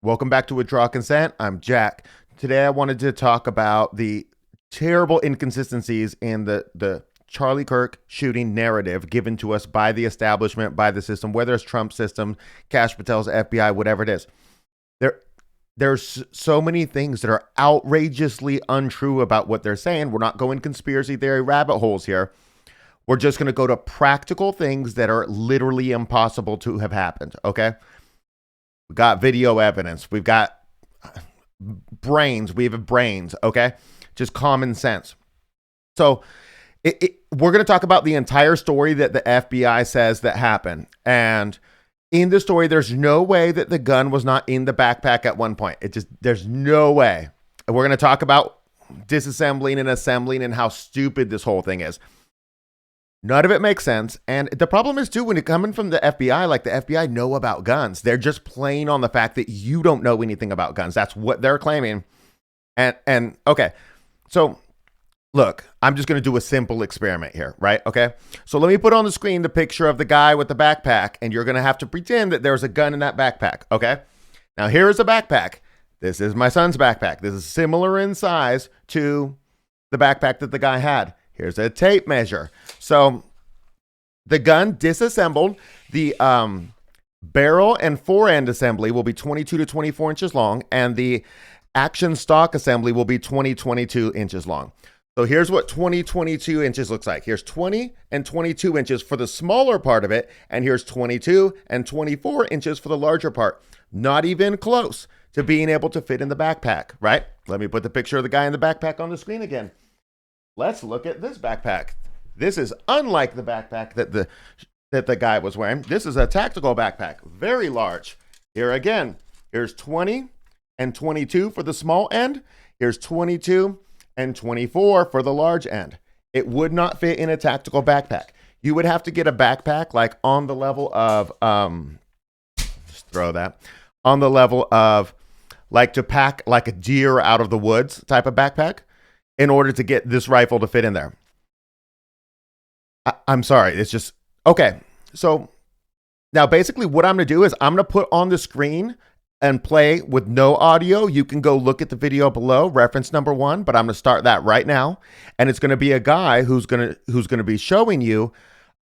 Welcome back to Withdraw Consent. I'm Jack. Today I wanted to talk about the terrible inconsistencies in the Charlie Kirk shooting narrative given to us by the establishment, by the system, whether it's Trump's system, Kash Patel's FBI, whatever it is. There's so many things that are outrageously untrue about what they're saying. We're not going conspiracy theory rabbit holes here. We're just going to go to practical things that are literally impossible to have happened, okay? We got video evidence. We've got brains. We have brains, okay? Just common sense. So we're going to talk about the entire story that the FBI says that happened. And in the story, there's no way that the gun was not in the backpack at one point. There's no way. And we're going to talk about disassembling and assembling and how stupid this whole thing is. None of it makes sense. And the problem is, too, when it's coming from the FBI, like the FBI know about guns. They're just playing on the fact that you don't know anything about guns. That's what they're claiming. And okay, so look, I'm just going to do a simple experiment here, right? Okay, so let me put on the screen the picture of the guy with the backpack, and you're going to have to pretend that there's a gun in that backpack, okay? Now, here is a backpack. This is my son's backpack. This is similar in size to the backpack that the guy had. Here's a tape measure. So the gun disassembled, the barrel and fore-end assembly will be 22 to 24 inches long, and the action stock assembly will be 22 inches long. So here's what 22 inches looks like. Here's 20 and 22 inches for the smaller part of it, and here's 22 and 24 inches for the larger part. Not even close to being able to fit in the backpack, right? Let me put the picture of the guy in the backpack on the screen again. Let's look at this backpack. This is unlike the backpack that the guy was wearing. This is a tactical backpack, very large. Here again, here's 20 and 22 for the small end. Here's 22 and 24 for the large end. It would not fit in a tactical backpack. You would have to get a backpack like on the level of, just throw that, on the level of like to pack like a deer out of the woods type of backpack in order to get this rifle to fit in there. I'm sorry. It's just, okay. So now basically what I'm going to do is I'm going to put on the screen and play with no audio. You can go look at the video below, reference number 1, but I'm going to start that right now. And it's going to be a guy who's going to be showing you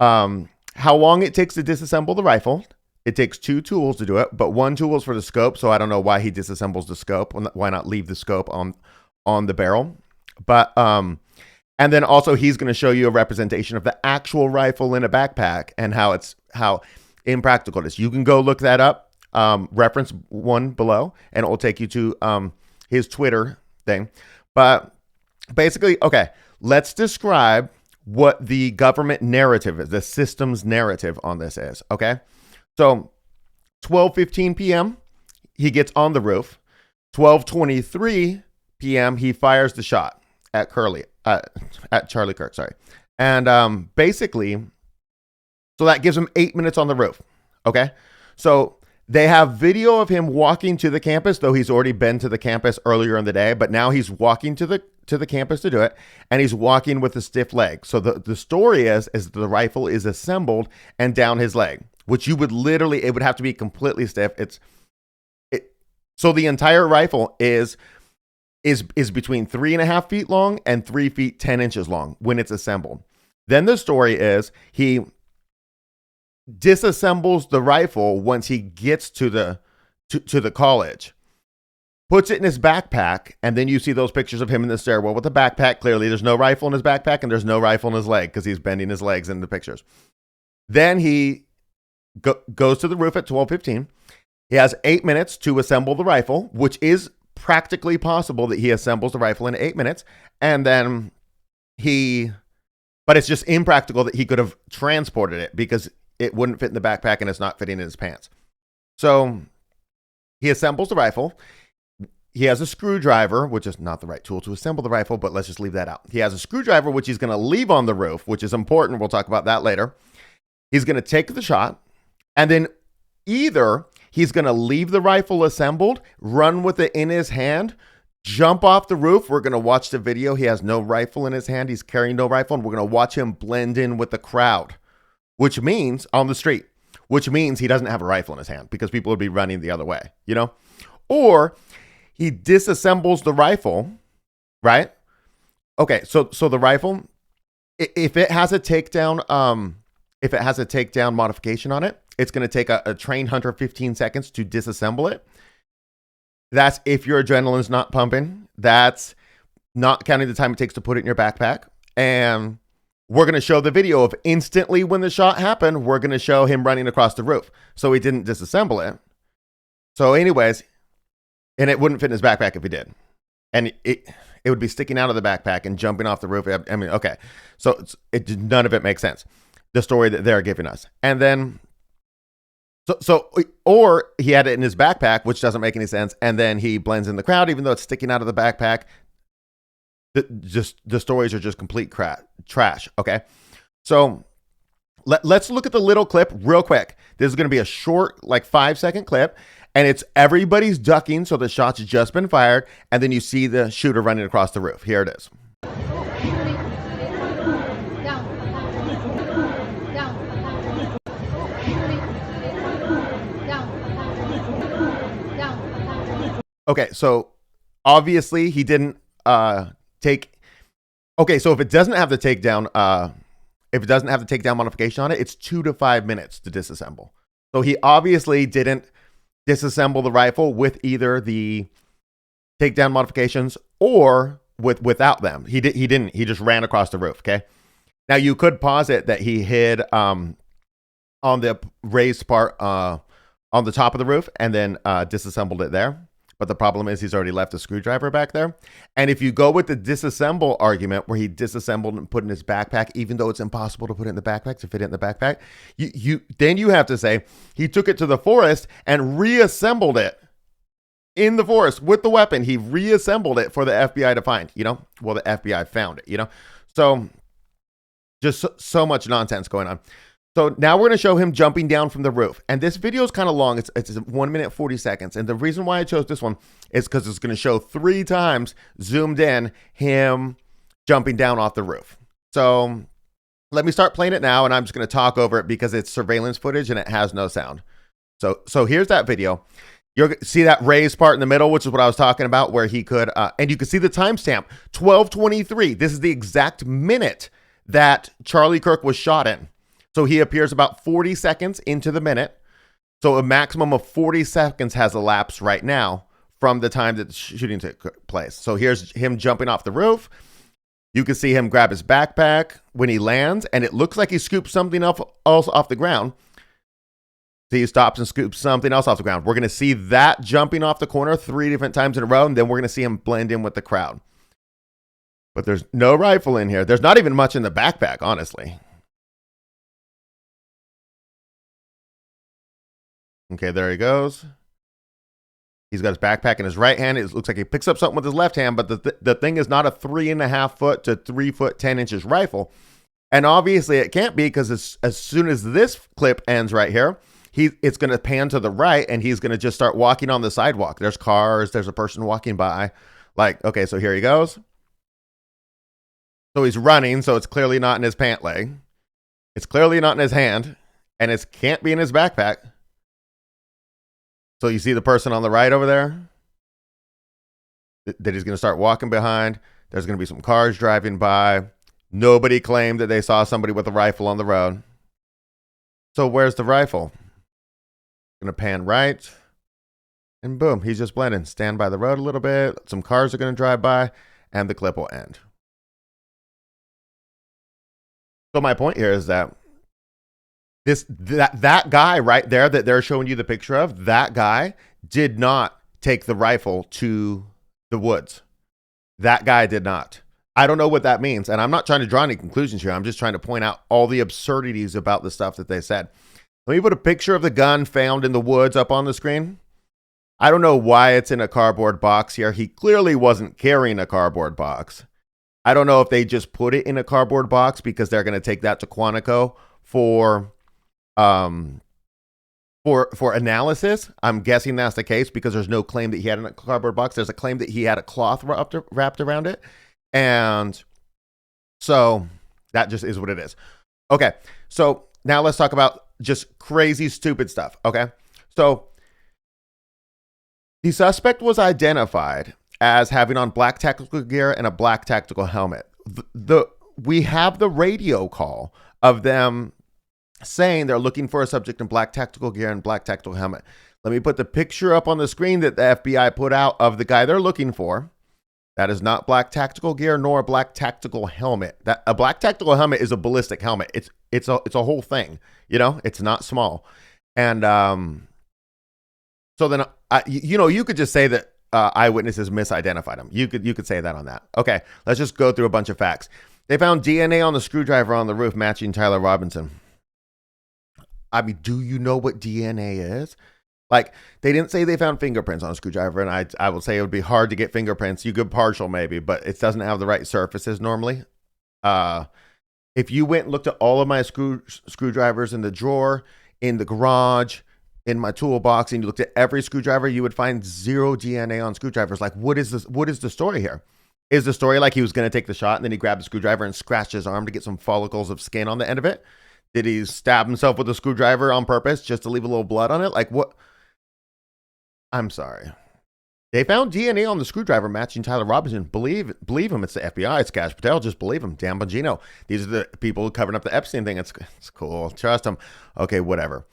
how long it takes to disassemble the rifle. It takes 2 tools to do it, but 1 tool is for the scope. So I don't know why he disassembles the scope. Why not leave the scope on the barrel? But and then also he's going to show you a representation of the actual rifle in a backpack and how impractical it is. You can go look that up. Reference 1 below, and it will take you to his Twitter thing. But basically, okay, let's describe what the government narrative is, the system's narrative on this is. Okay, so 12:15 p.m. he gets on the roof. 12:23 p.m. he fires the shot at Charlie Kirk, sorry. And basically, so that gives him 8 minutes on the roof. Okay, so they have video of him walking to the campus, though he's already been to the campus earlier in the day, but now he's walking to the campus to do it, and he's walking with a stiff leg. So the story is the rifle is assembled and down his leg, which you would literally, it would have to be completely stiff. So the entire rifle is between 3.5 feet long and 3 feet 10 inches long when it's assembled. Then the story is he disassembles the rifle once he gets to the college, puts it in his backpack, and then you see those pictures of him in the stairwell with the backpack. Clearly there's no rifle in his backpack and there's no rifle in his leg because he's bending his legs in the pictures. Then he goes to the roof at 12:15. He has 8 minutes to assemble the rifle, which is practically possible that he assembles the rifle in 8 minutes. And then but it's just impractical that he could have transported it because it wouldn't fit in the backpack and it's not fitting in his pants. So he assembles the rifle. He has a screwdriver, which is not the right tool to assemble the rifle, but let's just leave that out. He has a screwdriver, which he's going to leave on the roof, which is important. We'll talk about that later. He's going to take the shot, and then either he's going to leave the rifle assembled, run with it in his hand, jump off the roof. We're going to watch the video. He has no rifle in his hand. He's carrying no rifle, and we're going to watch him blend in with the crowd, which means on the street, which means he doesn't have a rifle in his hand because people would be running the other way, you know? or he disassembles the rifle, right? Okay, so the rifle, if it has a takedown, modification on it, it's going to take a trained hunter 15 seconds to disassemble it. That's if your adrenaline's not pumping. That's not counting the time it takes to put it in your backpack. And we're going to show the video of instantly when the shot happened, we're going to show him running across the roof. So he didn't disassemble it. So anyways, and it wouldn't fit in his backpack if he did. And it would be sticking out of the backpack and jumping off the roof. I mean, okay. So none of it makes sense. The story that they're giving us. And then, or he had it in his backpack, which doesn't make any sense. And then he blends in the crowd, even though it's sticking out of the backpack. The stories are just complete trash. Okay. So let's look at the little clip real quick. This is going to be a short, like 5-second clip. And it's everybody's ducking. So the shot's just been fired. And then you see the shooter running across the roof. Here it is. Okay, so obviously he didn't take. Okay, so if it doesn't have the takedown, modification on it, it's 2 to 5 minutes to disassemble. So he obviously didn't disassemble the rifle with either the takedown modifications or without them. He didn't. He just ran across the roof. Okay. Now you could posit that he hid on the raised part on the top of the roof and then disassembled it there. But the problem is he's already left a screwdriver back there. And if you go with the disassemble argument where he disassembled and put in his backpack, even though it's impossible to put it in the backpack, to fit it in the backpack, then you have to say he took it to the forest and reassembled it in the forest with the weapon. He reassembled it for the FBI to find, well, the FBI found it, so just so much nonsense going on. So now we're going to show him jumping down from the roof. And this video is kind of long. It's 1 minute, 40 seconds. And the reason why I chose this one is because it's going to show 3 times zoomed in him jumping down off the roof. So let me start playing it now. And I'm just going to talk over it because it's surveillance footage and it has no sound. So here's that video. You're going to see that raised part in the middle, which is what I was talking about, where he could, and you can see the timestamp, 12:23. This is the exact minute that Charlie Kirk was shot in. So he appears about 40 seconds into the minute. So a maximum of 40 seconds has elapsed right now from the time that the shooting took place. So here's him jumping off the roof. You can see him grab his backpack when he lands, and it looks like he scoops something else off the ground. So he stops and scoops something else off the ground. We're going to see that jumping off the corner 3 different times in a row, and then we're going to see him blend in with the crowd. But there's no rifle in here. There's not even much in the backpack, honestly. Okay, there he goes. He's got his backpack in his right hand. It looks like he picks up something with his left hand, but the thing is not a 3.5 foot to 3 foot 10 inches rifle. And obviously it can't be, because as soon as this clip ends right here, it's going to pan to the right and he's going to just start walking on the sidewalk. There's cars. There's a person walking by. Like, okay, so here he goes. So he's running. So it's clearly not in his pant leg. It's clearly not in his hand, and it can't be in his backpack. So you see the person on the right over there that he's going to start walking behind. There's going to be some cars driving by. Nobody claimed that they saw somebody with a rifle on the road. So where's the rifle? Going to pan right. And boom, he's just blending. Stand by the road a little bit. Some cars are going to drive by, and the clip will end. So my point here is that that guy right there that they're showing you the picture of, that guy did not take the rifle to the woods. That guy did not. I don't know what that means, and I'm not trying to draw any conclusions here. I'm just trying to point out all the absurdities about the stuff that they said. Let me put a picture of the gun found in the woods up on the screen. I don't know why it's in a cardboard box here. He clearly wasn't carrying a cardboard box. I don't know if they just put it in a cardboard box because they're going to take that to Quantico for analysis. I'm guessing that's the case because there's no claim that he had a cardboard box. There's a claim that he had a cloth wrapped around it. And so that just is what it is. Okay. So now let's talk about just crazy, stupid stuff. Okay. So The suspect was identified as having on black tactical gear and a black tactical helmet. We have the radio call of them saying they're looking for a subject in black tactical gear and black tactical helmet. Let me put the picture up on the screen that the FBI put out of the guy they're looking for. That is not black tactical gear nor a black tactical helmet. That a black tactical helmet is a ballistic helmet. It's a whole thing. You know, it's not small. And so then you could just say that eyewitnesses misidentified him. You could say that on that. Okay, let's just go through a bunch of facts. They found DNA on the screwdriver on the roof matching Tyler Robinson. I mean, do you know what DNA is? Like, they didn't say they found fingerprints on a screwdriver, and I will say it would be hard to get fingerprints. You could partial maybe, but it doesn't have the right surfaces normally. If you went and looked at all of my screwdrivers in the drawer, in the garage, in my toolbox, and you looked at every screwdriver, you would find zero DNA on screwdrivers. Like, what is this? What is the story here? Is the story like he was going to take the shot and then he grabbed the screwdriver and scratched his arm to get some follicles of skin on the end of it? Did he stab himself with a screwdriver on purpose just to leave a little blood on it? Like, what? I'm sorry. They found DNA on the screwdriver matching Tyler Robinson. Believe him. It's the FBI. It's Cash Patel. Just believe him. Dan Bongino. These are the people covering up the Epstein thing. It's cool. Trust them. Okay, whatever.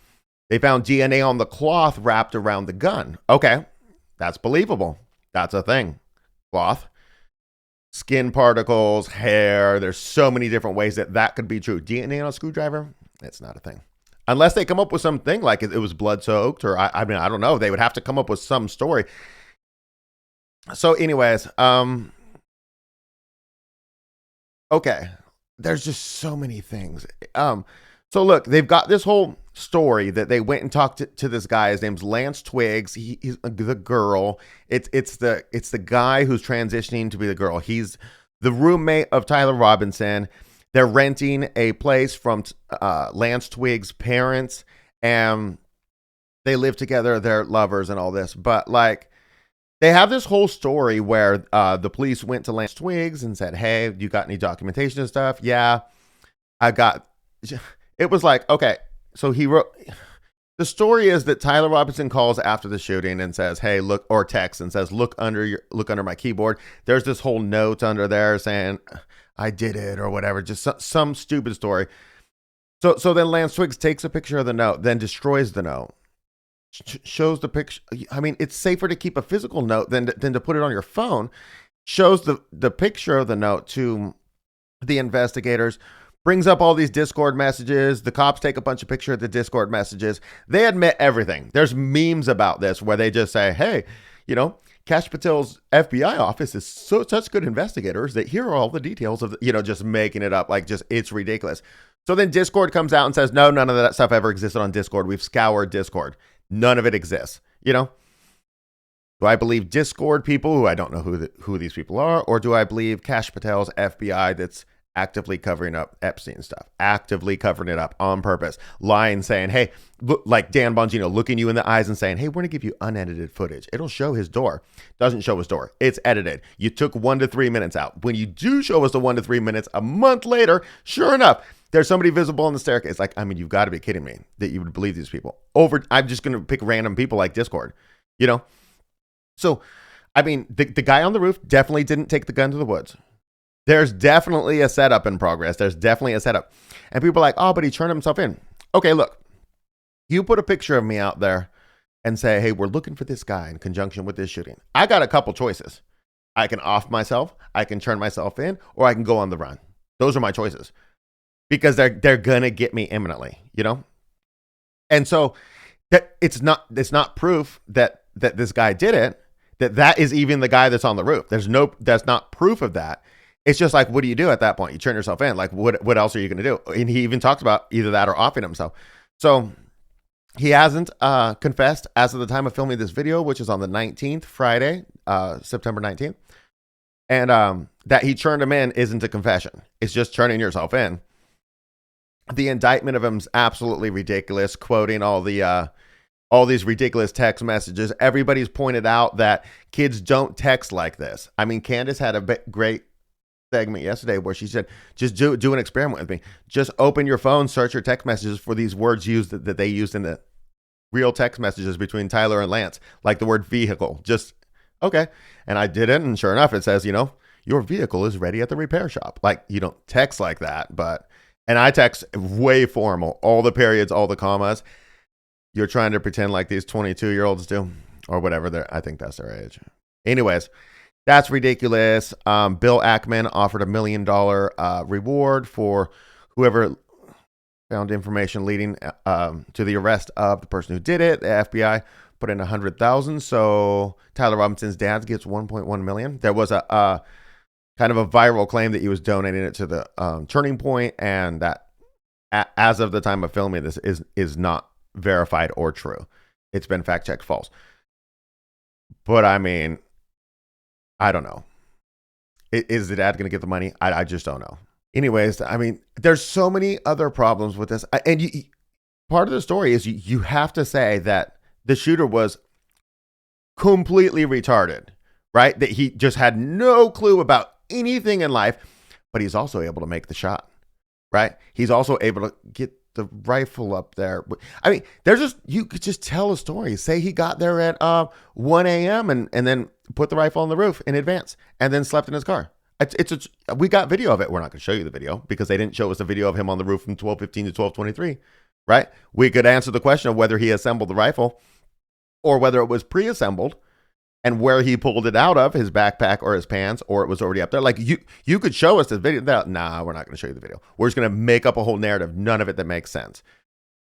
They found DNA on the cloth wrapped around the gun. Okay, that's believable. That's a thing. Cloth. Skin particles, hair. There's so many different ways that could be true. DNA on a screwdriver? It's not a thing. Unless they come up with something like it was blood soaked, or I mean, I don't know. They would have to come up with some story. So anyways, okay. There's just so many things. So look, they've got this whole story that they went and talked to this guy. His name's Lance Twiggs. He's the girl. It's the guy who's transitioning to be the girl. He's the roommate of Tyler Robinson. They're renting a place from Lance Twiggs' parents, and they live together. They're lovers and all this. But like, they have this whole story where the police went to Lance Twiggs and said, "Hey, you got any documentation and stuff?" Yeah, I got. It was like, okay, so he wrote. The story is that Tyler Robinson calls after the shooting and says, "Hey, look," or texts and says, look under my keyboard. There's this whole note under there saying, "I did it," or whatever, just some stupid story. So then Lance Twiggs takes a picture of the note, then destroys the note, shows the picture. I mean, it's safer to keep a physical note than to put it on your phone. Shows the picture of the note to the investigators. Brings up all these Discord messages. The cops take a bunch of pictures of the Discord messages. They admit everything. There's memes about this where they just say, "Hey, Cash Patel's FBI office is such good investigators that here are all the details of, just making it up. Like, just, it's ridiculous." So then Discord comes out and says, "No, none of that stuff ever existed on Discord. We've scoured Discord. None of it exists." Do I believe Discord people who I don't know who these people are, or do I believe Cash Patel's FBI that's actively covering up Epstein stuff, actively covering it up on purpose, lying, saying, "Hey," look, like Dan Bongino looking you in the eyes and saying, "Hey, we're going to give you unedited footage. It'll show his door." Doesn't show his door. It's edited. You took 1 to 3 minutes out. When you do show us the 1 to 3 minutes a month later, sure enough, there's somebody visible on the staircase. Like, I mean, you've got to be kidding me that you would believe these people. I'm just going to pick random people like Discord, So, I mean, the guy on the roof definitely didn't take the gun to the woods. There's definitely a setup in progress. There's definitely a setup. And people are like, "Oh, but he turned himself in." Okay, look. You put a picture of me out there and say, "Hey, we're looking for this guy in conjunction with this shooting." I got a couple choices. I can off myself, I can turn myself in, or I can go on the run. Those are my choices. Because they're going to get me imminently, And so that it's not proof that this guy did it, that is even the guy that's on the roof. That's not proof of that. It's just like, what do you do at that point? You turn yourself in. Like, what else are you going to do? And he even talks about either that or offing himself. So he hasn't confessed as of the time of filming this video, which is on the 19th, Friday, September 19th. And that he turned him in isn't a confession. It's just turning yourself in. The indictment of him is absolutely ridiculous, quoting all these ridiculous text messages. Everybody's pointed out that kids don't text like this. I mean, Candace had a great segment yesterday where she said, "Just do an experiment with me. Just open your phone, search your text messages for these words used that they used in the real text messages between Tyler and Lance, like the word vehicle. Just, okay. And I did it, and sure enough, it says, your vehicle is ready at the repair shop. Like, you don't text like that, and I text way formal, all the periods, all the commas. You're trying to pretend like these 22-year-olds do, or whatever. I think that's their age. Anyways, that's ridiculous. Bill Ackman offered $1 million reward for whoever found information leading to the arrest of the person who did it. The FBI put in $100,000, so Tyler Robinson's dad gets $1.1 million. There was a kind of a viral claim that he was donating it to the Turning Point, and that as of the time of filming this is not verified or true. It's been fact checked false. But I mean, I don't know. Is the dad going to get the money? I just don't know. Anyways, I mean, there's so many other problems with this. And part of the story is you have to say that the shooter was completely retarded, right? That he just had no clue about anything in life, but he's also able to make the shot, right? He's also able to get the rifle up there. I mean, you could just tell a story. Say he got there at 1 a.m. and then put the rifle on the roof in advance and then slept in his car. We got video of it. We're not going to show you the video because they didn't show us a video of him on the roof from 12:15 to 12:23, right? We could answer the question of whether he assembled the rifle or whether it was pre-assembled and where he pulled it out of, his backpack or his pants, or it was already up there. Like, you could show us the video. Nah, we're not going to show you the video. We're just going to make up a whole narrative, none of it that makes sense.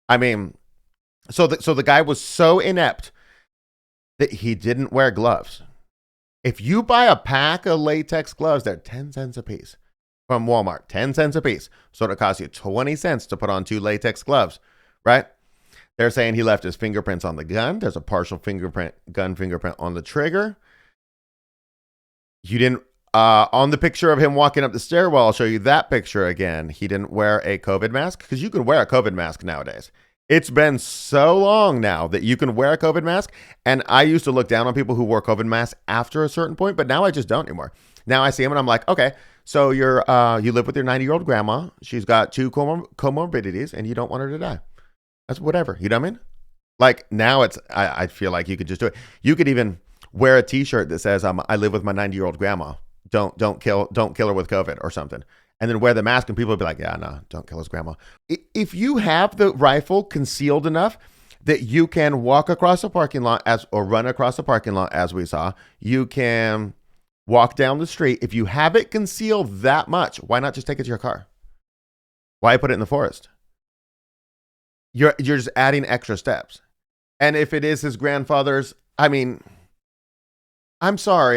I mean, so the guy was so inept that he didn't wear gloves. If you buy a pack of latex gloves, they're 10 cents a piece from Walmart, 10 cents a piece. So it costs you 20 cents to put on 2 latex gloves, right? They're saying he left his fingerprints on the gun. There's a partial gun fingerprint on the trigger. You didn't, on the picture of him walking up the stairwell, I'll show you that picture again. He didn't wear a COVID mask because you can wear a COVID mask nowadays. It's been so long now that you can wear a COVID mask. And I used to look down on people who wore COVID masks after a certain point, but now I just don't anymore. Now I see them and I'm like, okay, so you live with your 90-year-old grandma. She's got 2 comorbidities and you don't want her to die. That's whatever. You know what I mean? Like, now I feel like you could just do it. You could even wear a t-shirt that says, I live with my 90-year-old grandma. Don't kill her with COVID or something. And then wear the mask and people will be like, yeah, no, don't kill his grandma. If you have the rifle concealed enough that you can walk across a parking lot or run across a parking lot, as we saw, you can walk down the street. If you have it concealed that much, why not just take it to your car? Why put it in the forest? You're just adding extra steps. And if it is his grandfather's, I mean, I'm sorry.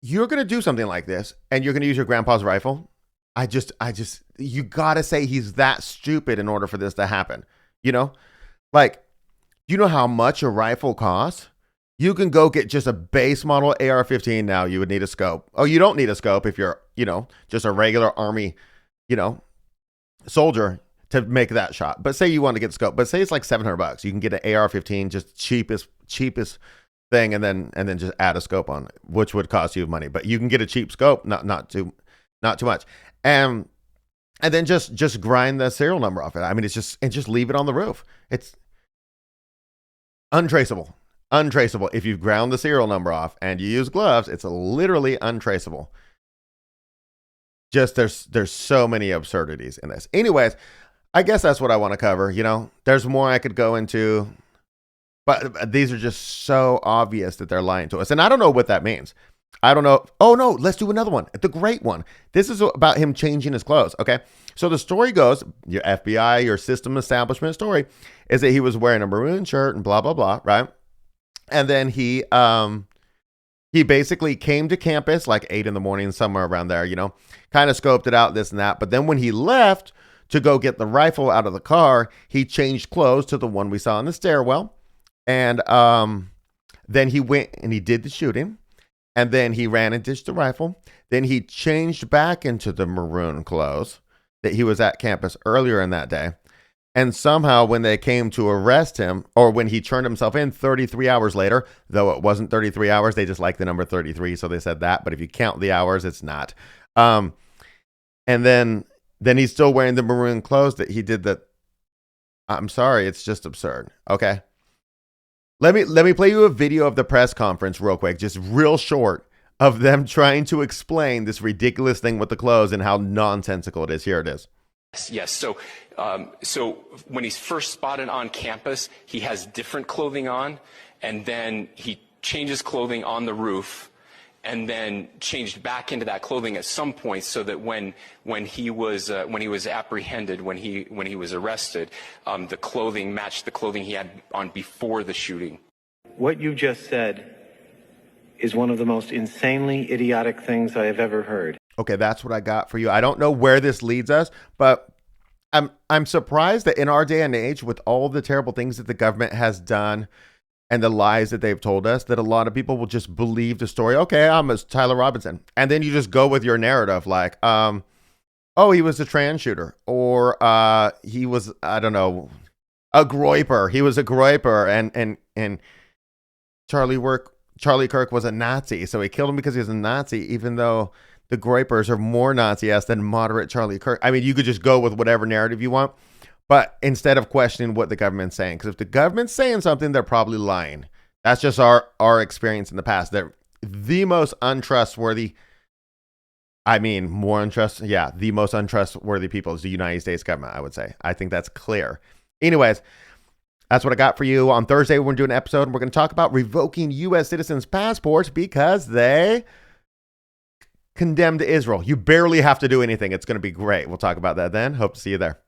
You're going to do something like this and you're going to use your grandpa's rifle. You got to say he's that stupid in order for this to happen. Like, do you know how much a rifle costs? You can go get just a base model AR-15 now. You would need a scope. Oh, you don't need a scope if you're, just a regular army, soldier to make that shot. But say you want to get a scope, but say it's like $700. You can get an AR-15, just cheapest thing, and then just add a scope on it, which would cost you money. But you can get a cheap scope, not too much, and then just grind the serial number off it. I mean, it's just leave it on the roof. It's untraceable. If you ground the serial number off and you use gloves, it's literally untraceable. Just there's so many absurdities in this. Anyways, I guess that's what I want to cover. There's more I could go into. But these are just so obvious that they're lying to us. And I don't know what that means. I don't know. Oh, no, let's do another one. The great one. This is about him changing his clothes, okay? So the story goes, your FBI, your system establishment story, is that he was wearing a maroon shirt and blah, blah, blah, right? And then he basically came to campus like 8 in the morning, somewhere around there, kind of scoped it out, this and that. But then when he left to go get the rifle out of the car, he changed clothes to the one we saw in the stairwell. And then he went and he did the shooting, and then he ran and ditched the rifle. Then he changed back into the maroon clothes that he was at campus earlier in that day. And somehow when they came to arrest him, or when he turned himself in 33 hours later, though it wasn't 33 hours, they just like the number 33, so they said that. But if you count the hours, it's not. And then he's still wearing the maroon clothes that he did I'm sorry, it's just absurd. Okay. Let me play you a video of the press conference real quick, just real short, of them trying to explain this ridiculous thing with the clothes and how nonsensical it is. Here it is. Yes. So when he's first spotted on campus, he has different clothing on, and then he changes clothing on the roof, and then changed back into that clothing at some point, so that when he was apprehended, when he was arrested, the clothing matched the clothing he had on before the shooting. What you just said is one of the most insanely idiotic things I have ever heard. Okay, that's what I got for you. I don't know where this leads us, but I'm surprised that in our day and age, with all the terrible things that the government has done and the lies that they've told us, that a lot of people will just believe the story. Okay, I'm a Tyler Robinson. And then you just go with your narrative like, oh, he was a trans shooter, or he was, I don't know, a groiper. He was a groiper, and Charlie Kirk was a Nazi, so he killed him because he was a Nazi, even though the groipers are more Nazi-esque than moderate Charlie Kirk. I mean, you could just go with whatever narrative you want, but instead of questioning what the government's saying, because if the government's saying something, they're probably lying. That's just our experience in the past. They're the most untrustworthy. I mean, the most untrustworthy people is the United States government, I would say. I think that's clear. Anyways, that's what I got for you. On Thursday, we're doing an episode, and we're going to talk about revoking U.S. citizens' passports because they condemned Israel. You barely have to do anything. It's going to be great. We'll talk about that then. Hope to see you there.